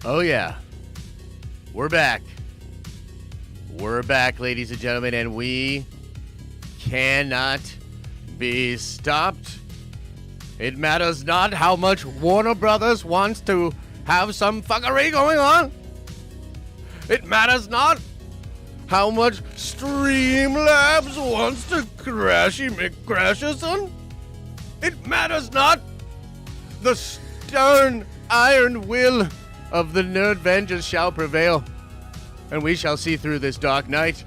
Oh, yeah. We're back. We're back, ladies and gentlemen, and we cannot be stopped. It matters not how much Warner Brothers wants to have some fuckery going on. It matters not how much Streamlabs wants to crashy McCrasherson. It matters not. The stern iron will of the Nerdvengers shall prevail, and we shall see through this dark night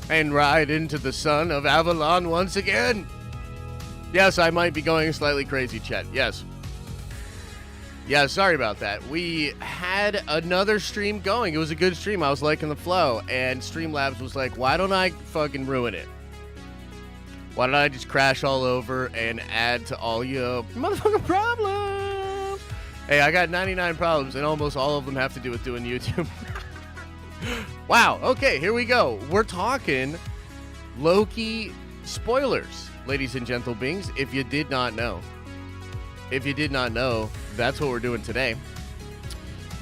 and ride into the sun of Avalon once again. Yes, I might be going slightly crazy, Chet. Yes. Yeah, sorry about that. We had another stream going. It was a good stream. I was liking the flow, and Streamlabs was like, why don't I fucking ruin it? Why don't I just crash all over and add to all your motherfucking problems? Hey, I got 99 problems, and almost all of them have to do with doing YouTube. Wow, okay, here we go. We're talking Loki spoilers, ladies and gentle beings, if you did not know. If you did not know, that's what we're doing today.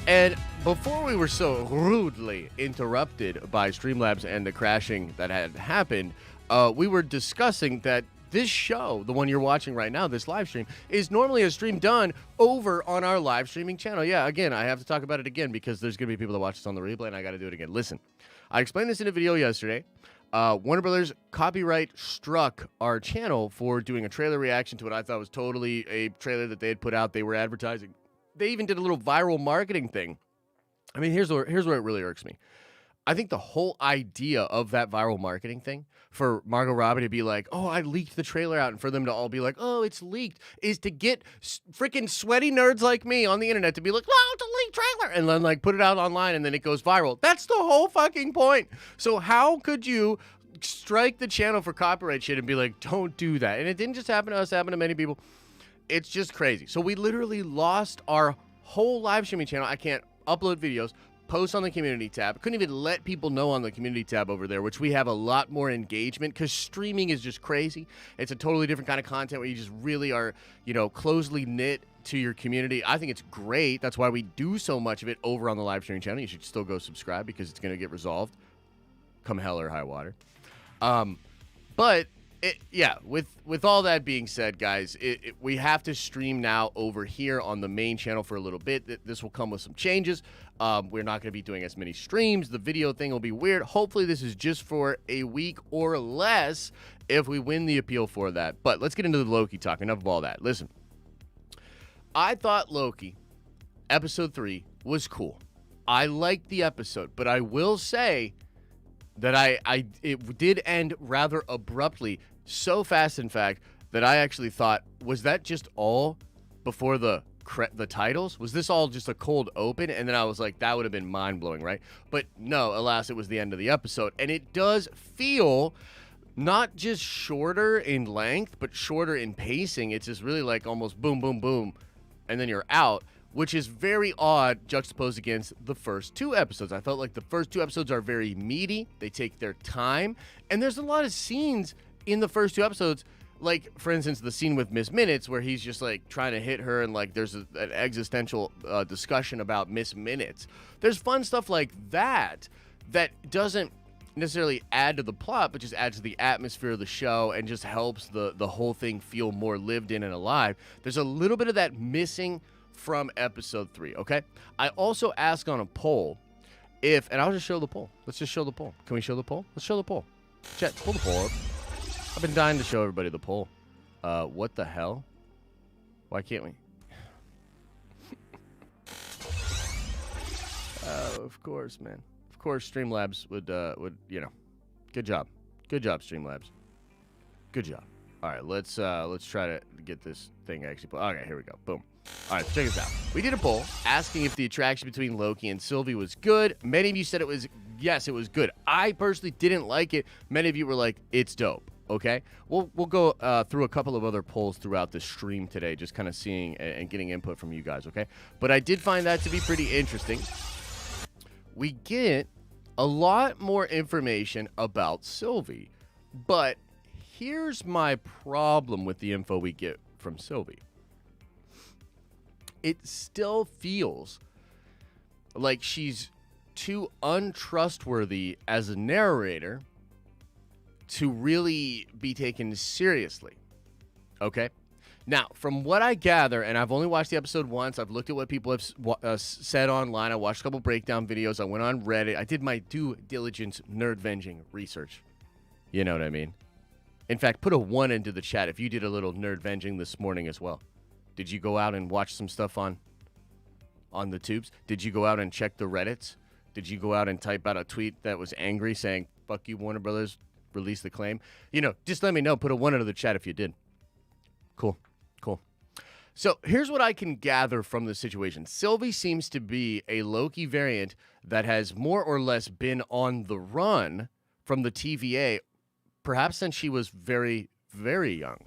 And before we were so rudely interrupted by Streamlabs and the crashing that had happened, we were discussing that this show, the one you're watching right now, this live stream, is normally a stream done over on our live streaming channel. Yeah, again, I have to talk about it again because there's going to be people that watch this on the replay, and I got to do it again. Listen, I explained this in a video yesterday. Warner Brothers copyright struck our channel for doing a trailer reaction to what I thought was totally a trailer that they had put out. They were advertising. They even did a little viral marketing thing. I mean, here's where it really irks me. I think the whole idea of that viral marketing thing for Margot Robbie to be like, oh, I leaked the trailer out, and for them to all be like, oh, it's leaked, is to get freaking sweaty nerds like me on the internet to be like, oh, it's a leaked trailer, and then like put it out online, and then it goes viral. That's the whole fucking point. So how could you strike the channel for copyright shit and be like, don't do that? And it didn't just happen to us, it happened to many people. It's just crazy. So we literally lost our whole live streaming channel. I can't upload videos, post on the community tab. Couldn't even let people know on the community tab over there, which we have a lot more engagement because streaming is just crazy. It's a totally different kind of content where you just really are, you know, closely knit to your community. I think it's great. That's why we do so much of it over on the live streaming channel. You should still go subscribe because it's going to get resolved come hell or high water. But yeah, with all that being said, guys, we have to stream now over here on the main channel for a little bit. This will come with some changes. We're not going to be doing as many streams. The video thing will be weird. Hopefully, this is just for a week or less if we win the appeal for that. But let's get into the Loki talk. Enough of all that. Listen, I thought Loki, episode 3, was cool. I liked the episode, but I will say that it did end rather abruptly. So fast, in fact, that I actually thought, was that just all before the titles? Was this all just a cold open? And then I was like, that would have been mind-blowing, right? But no, alas, it was the end of the episode. And it does feel not just shorter in length, but shorter in pacing. It's just really like almost boom, boom, boom, and then you're out, which is very odd juxtaposed against the first 2 episodes. I felt like the first 2 episodes are very meaty. They take their time. And there's a lot of scenes in the first 2 episodes, like, for instance, the scene with Miss Minutes, where he's just, like, trying to hit her, and, like, there's an existential discussion about Miss Minutes. There's fun stuff like that that doesn't necessarily add to the plot, but just adds to the atmosphere of the show and just helps the whole thing feel more lived in and alive. There's a little bit of that missing from episode 3, okay? I also asked on a poll if, and I'll just show the poll. Let's just show the poll. Can we show the poll? Let's show the poll. Chat, pull the poll up. I've been dying to show everybody the poll. What the hell? Why can't we? Of course, man. Of course, Streamlabs would, you know. Good job. Good job, Streamlabs. Good job. All right, let's try to get this thing actually. Okay, here we go. Boom. All right, check this out. We did a poll asking if the attraction between Loki and Sylvie was good. Many of you said it was, yes, it was good. I personally didn't like it. Many of you were like, it's dope. Okay, we'll go through a couple of other polls throughout the stream today, just kind of seeing and getting input from you guys, okay? But I did find that to be pretty interesting. We get a lot more information about Sylvie, but here's my problem with the info we get from Sylvie. It still feels like she's too untrustworthy as a narrator to really be taken seriously. Okay? Now, from what I gather, and I've only watched the episode once, I've looked at what people have said online, I watched a couple breakdown videos, I went on Reddit, I did my due diligence Nerdvenging research. You know what I mean? In fact, put a 1 into the chat if you did a little Nerdvenging this morning as well. Did you go out and watch some stuff on the tubes? Did you go out and check the Reddits? Did you go out and type out a tweet that was angry saying, fuck you, Warner Brothers, release the claim? You know, just let me know. Put a 1 into the chat if you did. Cool. So here's what I can gather from the situation. Sylvie seems to be a Loki variant that has more or less been on the run from the TVA, perhaps since she was very, very young.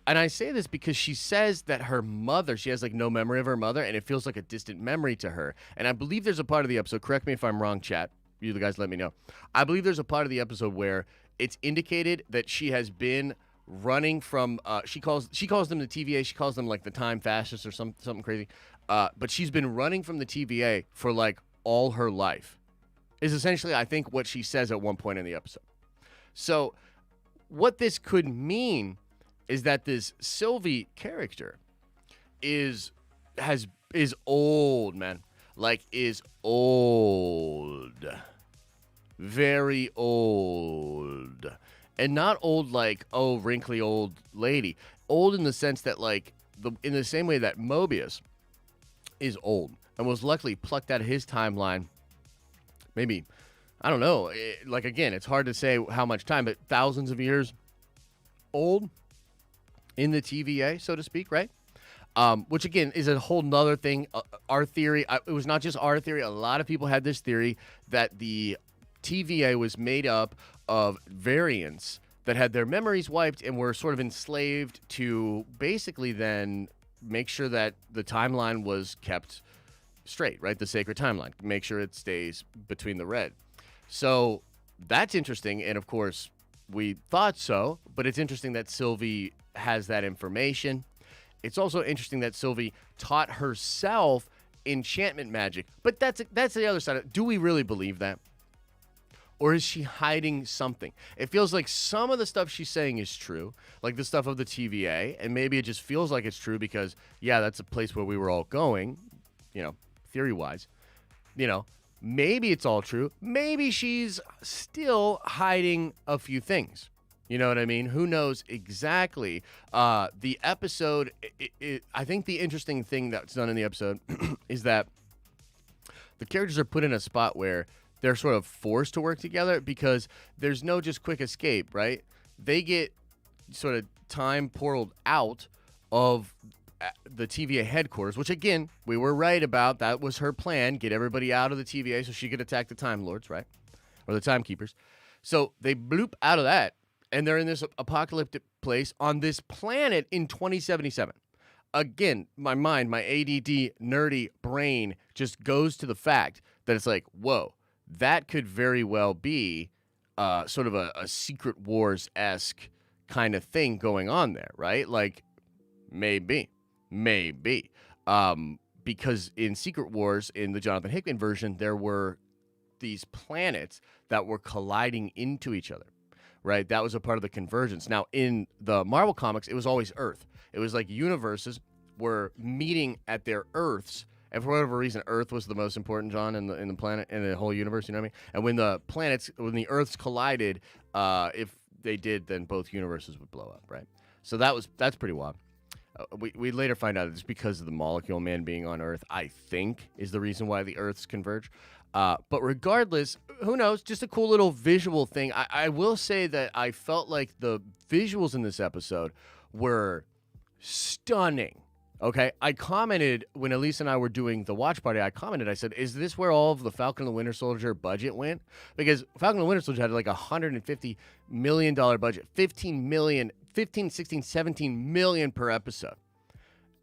And I say this because she says that her mother, she has like no memory of her mother, and it feels like a distant memory to her. And I believe there's a part of the episode, correct me if I'm wrong, chat. You the guys let me know. I believe there's a part of the episode where it's indicated that she has been running from she calls them the TVA, she calls them like the time fascists or something crazy. But she's been running from the TVA for like all her life. Is essentially I think what she says at one point in the episode. So what this could mean is that this Sylvie character is old, man. Like is old. Very old. And not old like, oh, wrinkly old lady. Old in the sense that, like, in the same way that Mobius is old and was luckily plucked out of his timeline. Maybe, I don't know. Like, again, it's hard to say how much time, but thousands of years old in the TVA, so to speak, right? Which, again, is a whole nother thing. Our theory, it was not just our theory. A lot of people had this theory that the TVA was made up of variants that had their memories wiped and were sort of enslaved to basically then make sure that the timeline was kept straight, right? The sacred timeline. Make sure it stays between the red. So that's interesting. And of course, we thought so, but it's interesting that Sylvie has that information. It's also interesting that Sylvie taught herself enchantment magic. But that's the other side. Do we really believe that? Or is she hiding something? It feels like some of the stuff she's saying is true, like the stuff of the TVA, and maybe it just feels like it's true because, yeah, that's a place where we were all going, you know, theory-wise. You know, maybe it's all true. Maybe she's still hiding a few things. You know what I mean? Who knows exactly? The episode, I think the interesting thing that's done in the episode is that the characters are put in a spot where they're sort of forced to work together because there's no just quick escape, right? They get sort of time portaled out of the TVA headquarters, which, again, we were right about. That was her plan, get everybody out of the TVA so she could attack the Time Lords, right? Or the Timekeepers. So they bloop out of that, and they're in this apocalyptic place on this planet in 2077. Again, my mind, my ADD, nerdy brain just goes to the fact that it's like, whoa, that could very well be sort of a Secret Wars-esque kind of thing going on there, right? Like, maybe. Because in Secret Wars, in the Jonathan Hickman version, there were these planets that were colliding into each other, right? That was a part of the convergence. Now, in the Marvel comics, it was always Earth. It was like universes were meeting at their Earths. And for whatever reason, Earth was the most important, John, in the planet, in the whole universe. You know what I mean? And when the Earths collided, if they did, then both universes would blow up, right? So that's pretty wild. We later find out it's because of the Molecule Man being on Earth, I think, is the reason why the Earths converge. But regardless, who knows? Just a cool little visual thing. I will say that I felt like the visuals in this episode were stunning. Okay, I commented when Elise and I were doing the watch party, I said, is this where all of the Falcon and the Winter Soldier budget went? Because Falcon and the Winter Soldier had like $150 million budget, 16, 17 million per episode.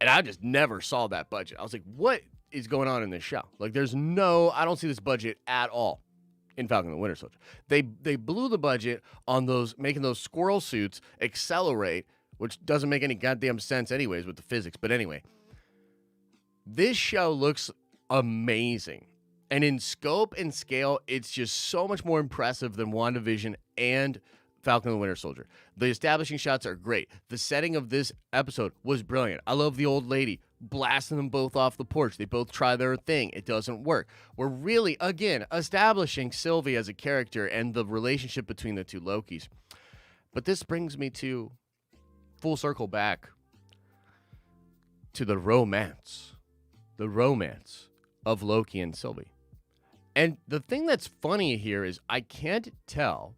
And I just never saw that budget. I was like, what is going on in this show? Like, I don't see this budget at all in Falcon and the Winter Soldier. They blew the budget on making those squirrel suits accelerate, which doesn't make any goddamn sense anyways with the physics. But anyway, this show looks amazing. And in scope and scale, it's just so much more impressive than WandaVision and Falcon and the Winter Soldier. The establishing shots are great. The setting of this episode was brilliant. I love the old lady blasting them both off the porch. They both try their thing. It doesn't work. We're really, again, establishing Sylvie as a character and the relationship between the two Lokis. But this brings me to full circle back to the romance of Loki and Sylvie. And the thing that's funny here is I can't tell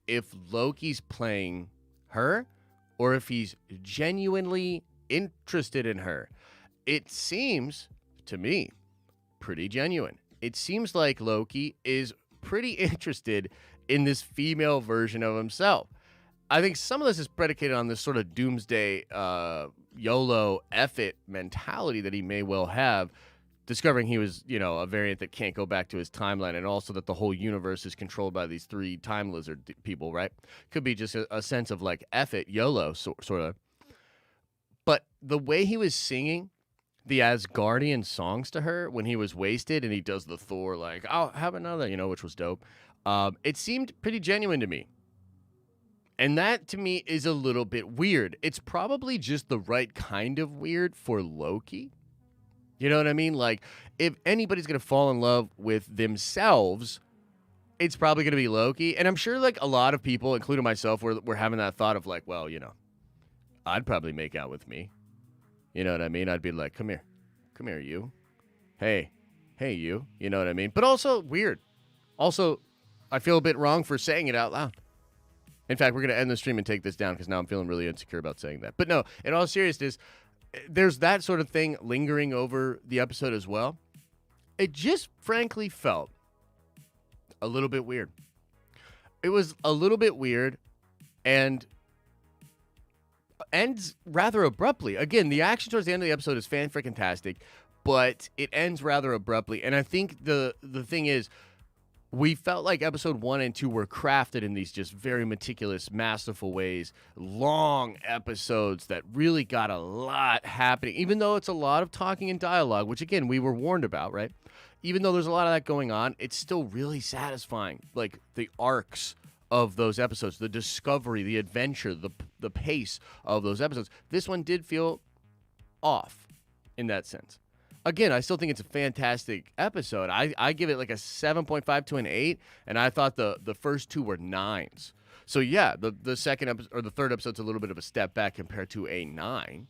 if Loki's playing her or if he's genuinely interested in her. It seems, to me, pretty genuine. It seems like Loki is pretty interested in this female version of himself. I think some of this is predicated on this sort of doomsday YOLO F it mentality that he may well have, discovering he was, a variant that can't go back to his timeline, and also that the whole universe is controlled by these 3 time lizard people, right? Could be just a sense of like F it, YOLO, sort of. But the way he was singing the Asgardian songs to her when he was wasted, and he does the Thor, like, I'll have another, which was dope. It seemed pretty genuine to me. And that, to me, is a little bit weird. It's probably just the right kind of weird for Loki. You know what I mean? Like, if anybody's going to fall in love with themselves, it's probably going to be Loki. And I'm sure, like, a lot of people, including myself, were having that thought of, like, well, I'd probably make out with me. You know what I mean? I'd be like, come here, you. Hey, you. You know what I mean? But also, weird. Also, I feel a bit wrong for saying it out loud. In fact, we're going to end the stream and take this down because now I'm feeling really insecure about saying that. But no, in all seriousness, there's that sort of thing lingering over the episode as well. It just frankly felt a little bit weird. It was a little bit weird and ends rather abruptly. Again, the action towards the end of the episode is fan-freaking-tastic, but it ends rather abruptly. And I think the thing is, we felt like episode 1 and 2 were crafted in these just very meticulous, masterful ways. Long episodes that really got a lot happening, even though it's a lot of talking and dialogue, which, again, we were warned about, right? Even though there's a lot of that going on, it's still really satisfying. Like, the arcs of those episodes, the discovery, the adventure, the pace of those episodes. This one did feel off in that sense. Again, I still think it's a fantastic episode. I give it like a 7.5 to an 8, and I thought the first 2 were 9s. So yeah, the second episode or the third episode's a little bit of a step back compared to a 9.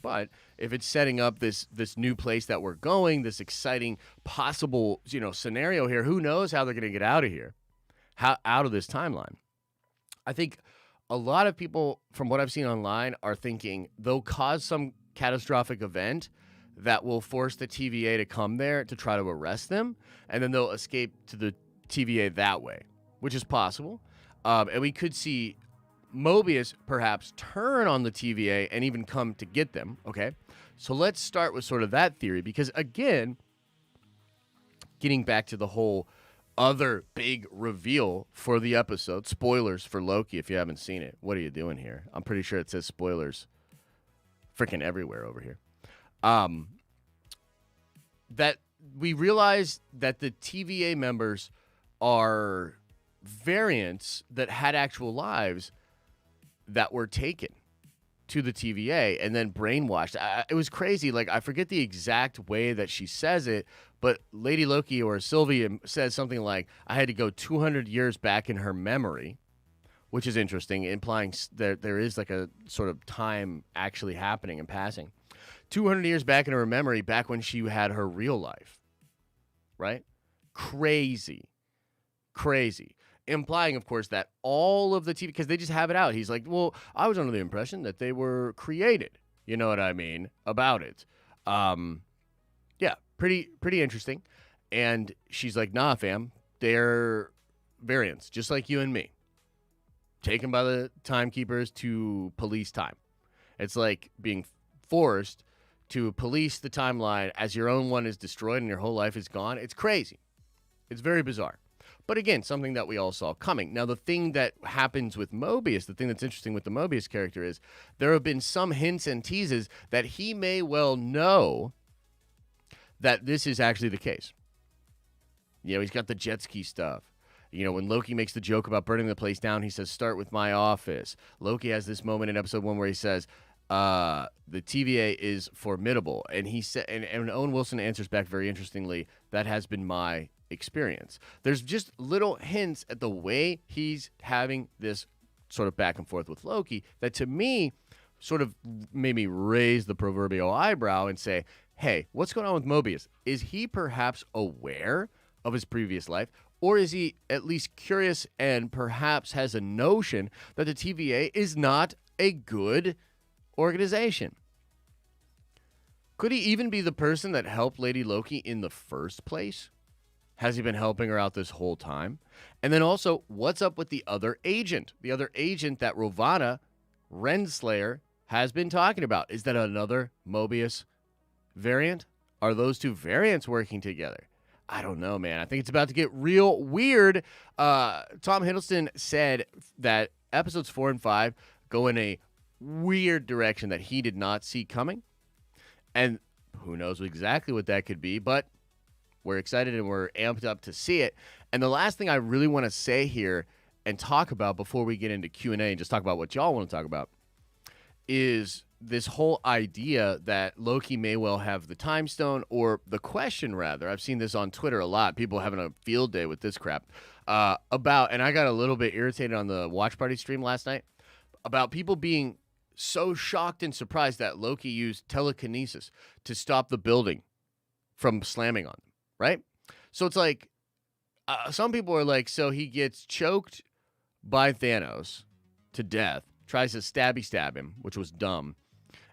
But if it's setting up this new place that we're going, this exciting possible scenario here, who knows how they're going to get out of here, out of this timeline. I think a lot of people, from what I've seen online, are thinking they'll cause some catastrophic event that will force the TVA to come there to try to arrest them, and then they'll escape to the TVA that way, which is possible. And we could see Mobius perhaps turn on the TVA and even come to get them, okay? So let's start with sort of that theory, because, again, getting back to the whole other big reveal for the episode, spoilers for Loki if you haven't seen it. What are you doing here? I'm pretty sure it says spoilers freaking everywhere over here. That we realize that the TVA members are variants that had actual lives that were taken to the TVA and then brainwashed. It was crazy. Like, I forget the exact way that she says it, but Lady Loki or Sylvie says something like, I had to go 200 years back in her memory, which is interesting, implying there is like a sort of time actually happening and passing. 200 years back in her memory, back when she had her real life, right? Crazy. Implying, of course, that all of the TV, because they just have it out. He's like, well, I was under the impression that they were created. You know what I mean about it. Yeah, pretty interesting. And she's like, nah, fam, they're variants, just like you and me. Taken by the timekeepers to police time. It's like being forced to police the timeline as your own one is destroyed and your whole life is gone. It's crazy. It's very bizarre. But again, something that we all saw coming. Now, the thing that happens with Mobius, the thing that's interesting with the Mobius character is there have been some hints and teases that he may well know that this is actually the case. You know, he's got the jet ski stuff. You know, when Loki makes the joke about burning the place down, he says, "Start with my office." Loki has this moment in episode 1 where he says, the TVA is formidable. And he said, and Owen Wilson answers back very interestingly, "That has been my experience." There's just little hints at the way he's having this sort of back and forth with Loki that to me sort of made me raise the proverbial eyebrow and say, hey, what's going on with Mobius? Is he perhaps aware of his previous life? Or is he at least curious and perhaps has a notion that the TVA is not a good organization? Could he even be the person that helped Lady Loki in the first place? Has he been helping her out this whole time? And then also, what's up with the other agent? The other agent that Ravonna Renslayer has been talking about. Is that another Mobius variant? Are those two variants working together? I don't know, man. I think it's about to get real weird. Tom Hiddleston said that episodes 4 and 5 go in a weird direction that he did not see coming. And who knows exactly what that could be, but we're excited and we're amped up to see it. And the last thing I really want to say here and talk about before we get into Q&A and just talk about what y'all want to talk about is this whole idea that Loki may well have the time stone, or the question rather, I've seen this on Twitter a lot, people having a field day with this crap, about, and I got a little bit irritated on the watch party stream last night, about people being so shocked and surprised that Loki used telekinesis to stop the building from slamming on them, right? So it's like, some people are like, so he gets choked by Thanos to death, tries to stab him, which was dumb.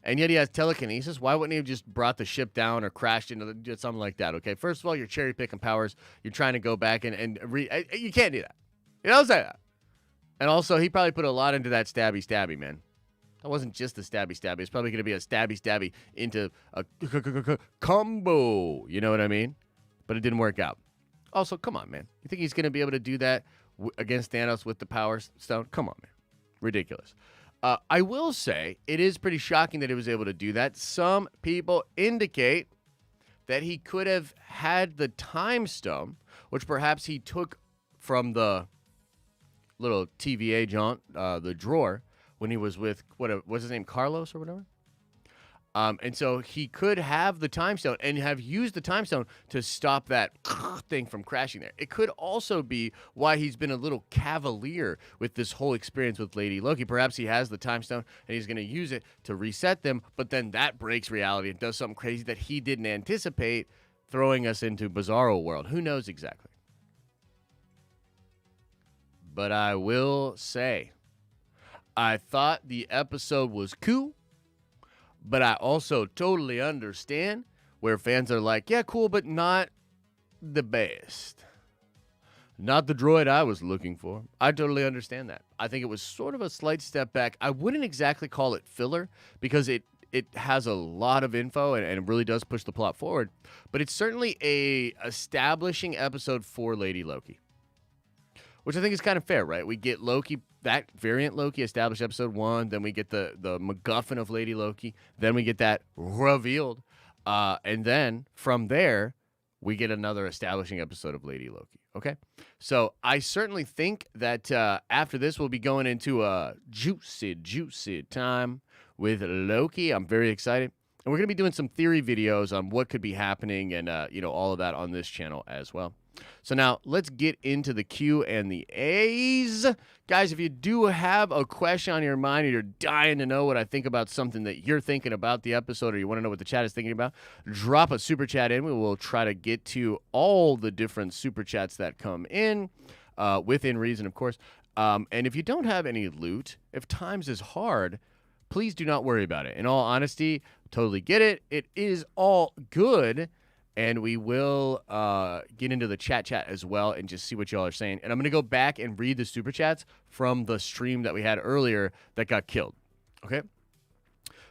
And yet he has telekinesis. Why wouldn't he have just brought the ship down or crashed into something like that? Okay, first of all, you're cherry picking powers. You're trying to go back and you can't do that. You don't say that. And also, he probably put a lot into that stabby, man. That wasn't just a stabby. It's probably going to be a stabby into a combo. You know what I mean? But it didn't work out. Also, come on, man. You think he's going to be able to do that against Thanos with the Power Stone? Come on, man. Ridiculous. I will say it is pretty shocking that he was able to do that. Some people indicate that he could have had the Time Stone, which perhaps he took from the little TVA jaunt, the drawer, when he was with, what's his name, Carlos or whatever? And so he could have the Time Stone and have used the Time Stone to stop that thing from crashing there. It could also be why he's been a little cavalier with this whole experience with Lady Loki. Perhaps he has the Time Stone and he's going to use it to reset them, but then that breaks reality and does something crazy that he didn't anticipate, throwing us into Bizarro World. Who knows exactly? But I will say, I thought the episode was cool. But I also totally understand where fans are like, yeah, cool, but not the best. Not the droid I was looking for. I totally understand that. I think it was sort of a slight step back. I wouldn't exactly call it filler because it has a lot of info and it really does push the plot forward. But it's certainly a establishing episode for Lady Loki, which I think is kind of fair, right? We get Loki, that variant Loki established episode 1. Then we get the MacGuffin of Lady Loki. Then we get that revealed. And then from there, we get another establishing episode of Lady Loki. Okay? So I certainly think that after this, we'll be going into a juicy time with Loki. I'm very excited. And we're going to be doing some theory videos on what could be happening and, all of that on this channel as well. So now let's get into the Q and the A's. Guys, if you do have a question on your mind or you're dying to know what I think about something that you're thinking about the episode or you want to know what the chat is thinking about, drop a super chat in. We will try to get to all the different super chats that come in within reason, of course. And if you don't have any loot, if times is hard, please do not worry about it. In all honesty, totally get it. It is all good. And we will get into the chat as well and just see what y'all are saying. And I'm going to go back and read the super chats from the stream that we had earlier that got killed. Okay?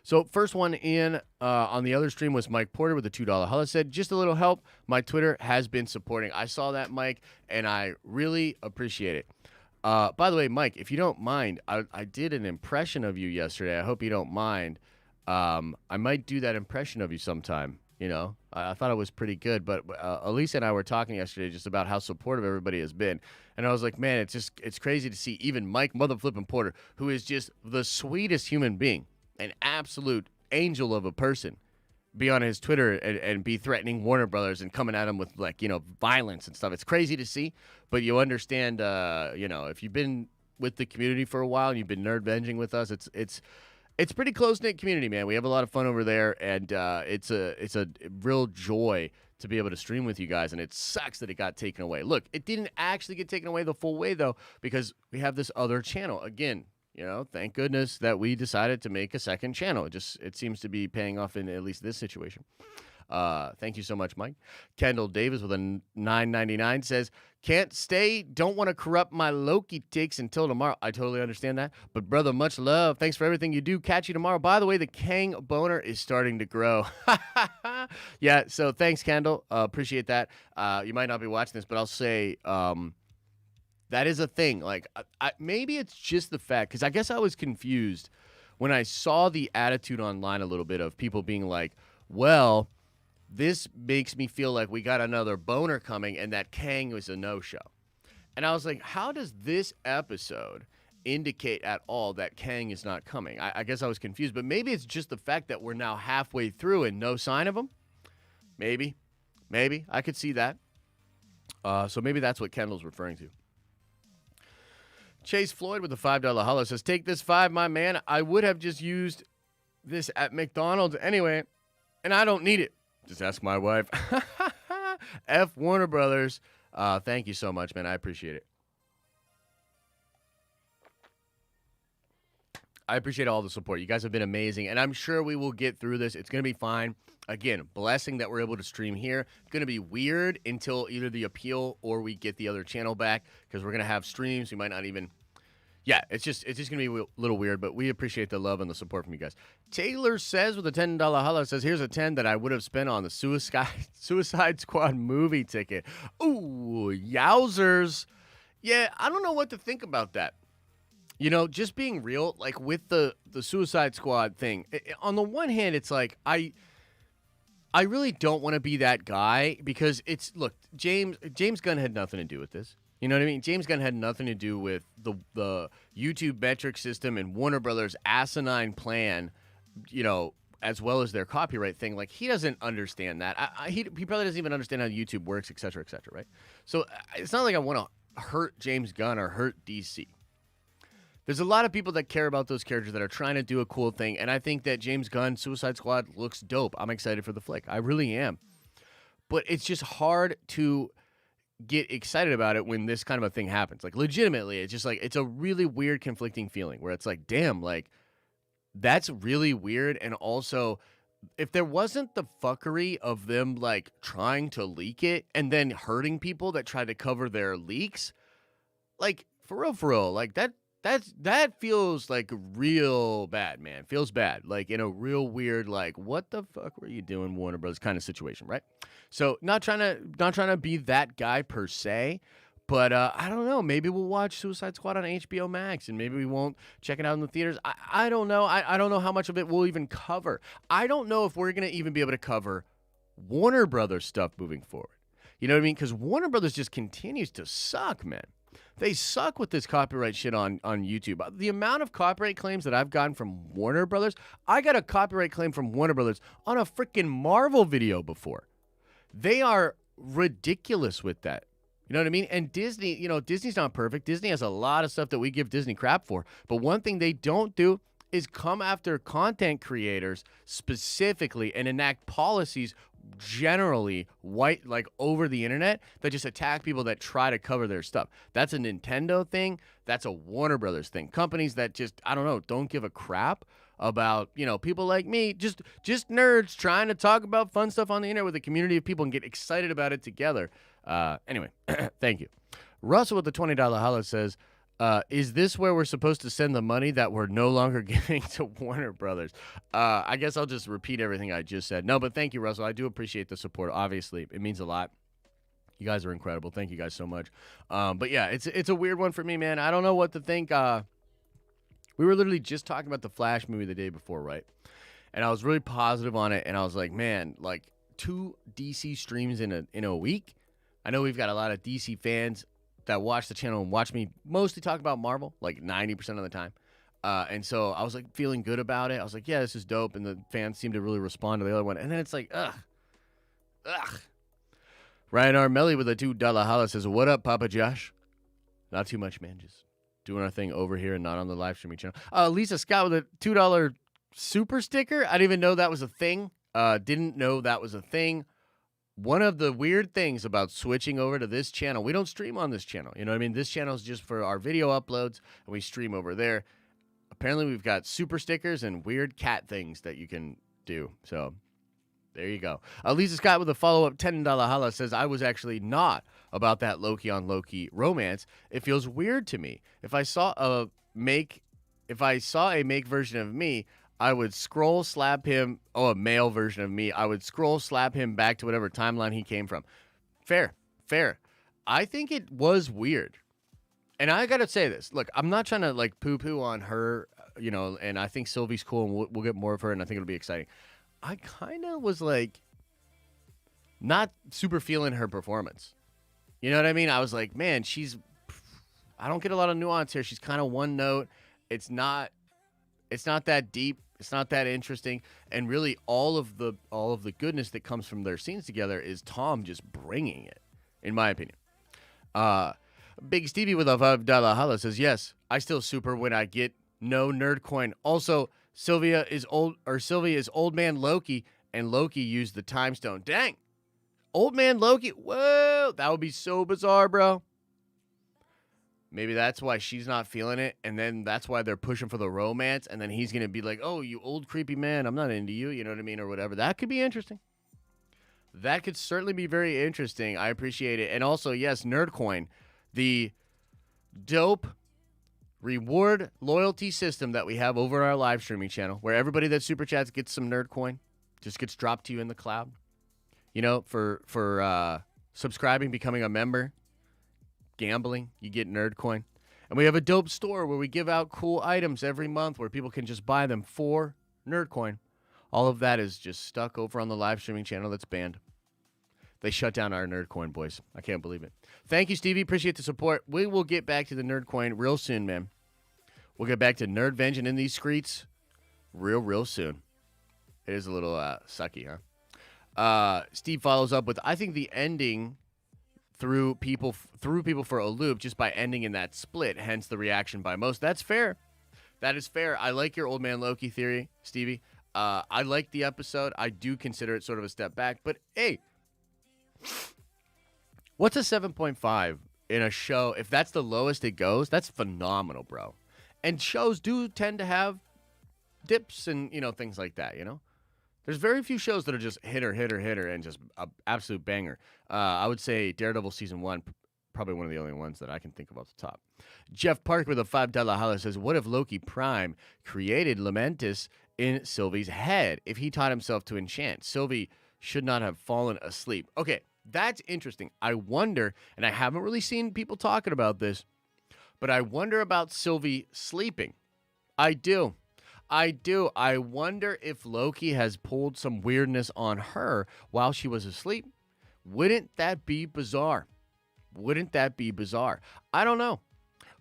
So first one in on the other stream was Mike Porter with a $2 holla. Said, just a little help. My Twitter has been supporting. I saw that, Mike, and I really appreciate it. By the way, Mike, if you don't mind, I did an impression of you yesterday. I hope you don't mind. I might do that impression of you sometime. You know, I thought it was pretty good. But Elisa and I were talking yesterday just about how supportive everybody has been. And I was like, man, it's crazy to see even Mike Motherflippin' Porter, who is just the sweetest human being, an absolute angel of a person, be on his Twitter and be threatening Warner Brothers and coming at him with, like, you know, violence and stuff. It's crazy to see, but you understand, you know, if you've been with the community for a while and you've been nerdvenging with us, it's pretty close-knit community, man. We have a lot of fun over there, and it's a real joy to be able to stream with you guys, and it sucks that it got taken away. Look, it didn't actually get taken away the full way, though, because we have this other channel. Again, you know, thank goodness that we decided to make a second channel. It seems to be paying off in at least this situation. Thank you so much, Mike. Kendall Davis with a $9.99 says, can't stay, don't want to corrupt my Loki takes until tomorrow. I totally understand that. But, brother, much love. Thanks for everything you do. Catch you tomorrow. By the way, the Kang boner is starting to grow. Yeah, so thanks, Kendall. Appreciate that. You might not be watching this, but I'll say that is a thing. Like, maybe it's just the fact, because I guess I was confused when I saw the attitude online a little bit of people being like, well, this makes me feel like we got another boner coming and that Kang was a no-show. And I was like, how does this episode indicate at all that Kang is not coming? I guess I was confused, but maybe it's just the fact that we're now halfway through and no sign of him. Maybe. I could see that. So maybe that's what Kendall's referring to. Chase Floyd with the $5 hollow says, take this 5, my man. I would have just used this at McDonald's anyway, and I don't need it. Just ask my wife. F Warner Brothers. Thank you so much, man. I appreciate it. I appreciate all the support. You guys have been amazing, and I'm sure we will get through this. It's going to be fine. Again, blessing that we're able to stream here. It's going to be weird until either the appeal or we get the other channel back, because we're going to have streams. We might not even... Yeah, it's just going to be a little weird, but we appreciate the love and the support from you guys. Taylor says with a $10 holler, says, here's a 10 that I would have spent on the Suicide Squad movie ticket. Ooh, yowzers. Yeah, I don't know what to think about that. You know, just being real, like with the Suicide Squad thing, on the one hand, it's like, I really don't want to be that guy, because it's, look, James Gunn had nothing to do with this. You know what I mean? James Gunn had nothing to do with the YouTube metric system and Warner Brothers' asinine plan, you know, as well as their copyright thing. Like, he doesn't understand that. He probably doesn't even understand how YouTube works, et cetera, right? So it's not like I want to hurt James Gunn or hurt DC. There's a lot of people that care about those characters that are trying to do a cool thing, and I think that James Gunn, Suicide Squad, looks dope. I'm excited for the flick. I really am. But it's just hard to get excited about it when this kind of a thing happens. Like, legitimately, it's just like, it's a really weird, conflicting feeling where it's like, damn, like, that's really weird. And also, if there wasn't the fuckery of them, like, trying to leak it and then hurting people that tried to cover their leaks, like, for real, like, that feels like real bad, man. Feels bad. Like, in a real weird, like, what the fuck were you doing, Warner Bros. Kind of situation, right? So not trying to be that guy per se, but I don't know. Maybe we'll watch Suicide Squad on HBO Max, and maybe we won't check it out in the theaters. I don't know. I don't know how much of it we'll even cover. I don't know if we're gonna even be able to cover Warner Brothers stuff moving forward. You know what I mean? Because Warner Brothers just continues to suck, man. They suck with this copyright shit on YouTube. The amount of copyright claims that I've gotten from Warner Brothers, I got a copyright claim from Warner Brothers on a freaking Marvel video before. They are ridiculous with that. You know what I mean? And Disney, you know, Disney's not perfect. Disney has a lot of stuff that we give Disney crap for. But one thing they don't do is come after content creators specifically and enact policies generally like over the internet that just attack people that try to cover their stuff. That's a Nintendo thing. That's a Warner Brothers thing. Companies that just, I don't know, don't give a crap about, you know, people like me, just nerds trying to talk about fun stuff on the internet with a community of people and get excited about it together. Anyway, thank you. Russell with the $20 holla says, is this where we're supposed to send the money that we're no longer giving to Warner Brothers? I guess I'll just repeat everything I just said. No, but thank you, Russell. I do appreciate the support. Obviously, it means a lot. You guys are incredible. Thank you guys so much. But yeah, it's a weird one for me, man. I don't know what to think. We were literally just talking about the Flash movie the day before, right? And I was really positive on it, and I was like, man, like, 2 DC streams in a week. I know we've got a lot of DC fans that watch the channel and watch me mostly talk about Marvel, like 90% of the time. And so I was like feeling good about it. I was like, yeah, this is dope. And the fans seem to really respond to the other one. And then it's like, ugh. Ryan Armelli with a $2 holla says, what up, Papa Josh? Not too much, man. Just doing our thing over here and not on the live streaming channel. Lisa Scott with a $2 super sticker. I didn't even know that was a thing. Didn't know that was a thing. One of the weird things about switching over to this channel, we don't stream on this channel. You know what I mean? This channel is just for our video uploads, and we stream over there. Apparently, we've got super stickers and weird cat things that you can do. So, there you go. Lisa Scott with a follow-up $10 holla says, I was actually not about that Loki on Loki romance. It feels weird to me. If I saw a make version of me, I would scroll slap him. Oh, a male version of me. I would scroll slap him back to whatever timeline he came from. Fair. I think it was weird. And I got to say this. Look, I'm not trying to like poo-poo on her, you know, and I think Sylvie's cool and we'll get more of her and I think it'll be exciting. I kind of was like not super feeling her performance. You know what I mean? I was like, man, I don't get a lot of nuance here. She's kind of one note. It's not that deep. It's not that interesting. And really all of the goodness that comes from their scenes together is Tom just bringing it, in my opinion. Big Stevie with a $5 holla says, yes, I still super when I get no nerd coin. Also, Sylvie is old man Loki, and Loki used the time stone. Dang. Old man Loki. Whoa. That would be so bizarre, bro. Maybe that's why she's not feeling it, and then that's why they're pushing for the romance, and then he's going to be like, oh, you old creepy man, I'm not into you, you know what I mean, or whatever. That could be interesting. That could certainly be very interesting. I appreciate it. And also, yes, Nerdcoin, the dope reward loyalty system that we have over our live streaming channel, where everybody that super chats gets some Nerdcoin, just gets dropped to you in the cloud, you know, for subscribing, becoming a member. Gambling, you get Nerdcoin. And we have a dope store where we give out cool items every month where people can just buy them for Nerdcoin. All of that is just stuck over on the live streaming channel that's banned. They shut down our Nerdcoin, boys. I can't believe it. Thank you, Stevie. Appreciate the support. We will get back to the Nerdcoin real soon, man. We'll get back to Nerdvenging in these streets real soon. It is a little sucky, huh? Steve follows up with, I think the ending threw people for a loop just by ending in that split, hence the reaction by most. That's fair. That is fair. I like your old man Loki theory, Stevie. I like the episode. I do consider it sort of a step back. But, hey, what's a 7.5 in a show? If that's the lowest it goes, that's phenomenal, bro. And shows do tend to have dips and, you know, things like that, you know? There's very few shows that are just hitter, and just an absolute banger. I would say Daredevil Season 1, probably one of the only ones that I can think of off the top. Jeff Park with a $5 holla says, what if Loki Prime created Lamentis in Sylvie's head? If he taught himself to enchant, Sylvie should not have fallen asleep. Okay, that's interesting. I wonder, and I haven't really seen people talking about this, but I wonder about Sylvie sleeping. I do. I wonder if Loki has pulled some weirdness on her while she was asleep. Wouldn't that be bizarre? I don't know.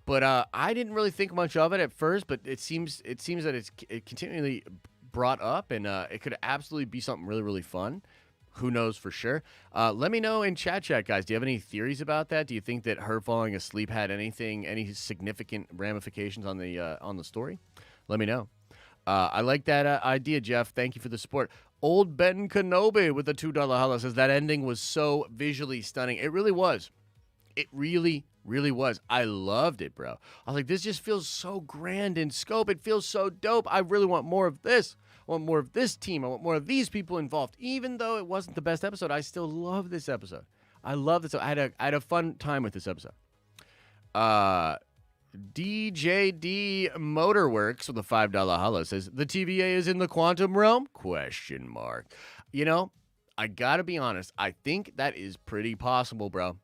But I didn't really think much of it at first, but it seems that it's continually brought up, and it could absolutely be something really fun. Who knows for sure? Let me know in chat, guys. Do you have any theories about that? Do you think that her falling asleep had any significant ramifications on the story? Let me know. I like that idea, Jeff. Thank you for the support. Old Ben Kenobi with the $2 holla says that ending was so visually stunning. It really was. It really was. I loved it, bro. I was like, this just feels so grand in scope. It feels so dope. I really want more of this. I want more of this team. I want more of these people involved. Even though it wasn't the best episode, I still love this episode. I love this. I had a fun time with this episode. DJD Motorworks with a $5 holla says, the TVA is in the quantum realm? ? You know, I gotta be honest. I think that is pretty possible, bro.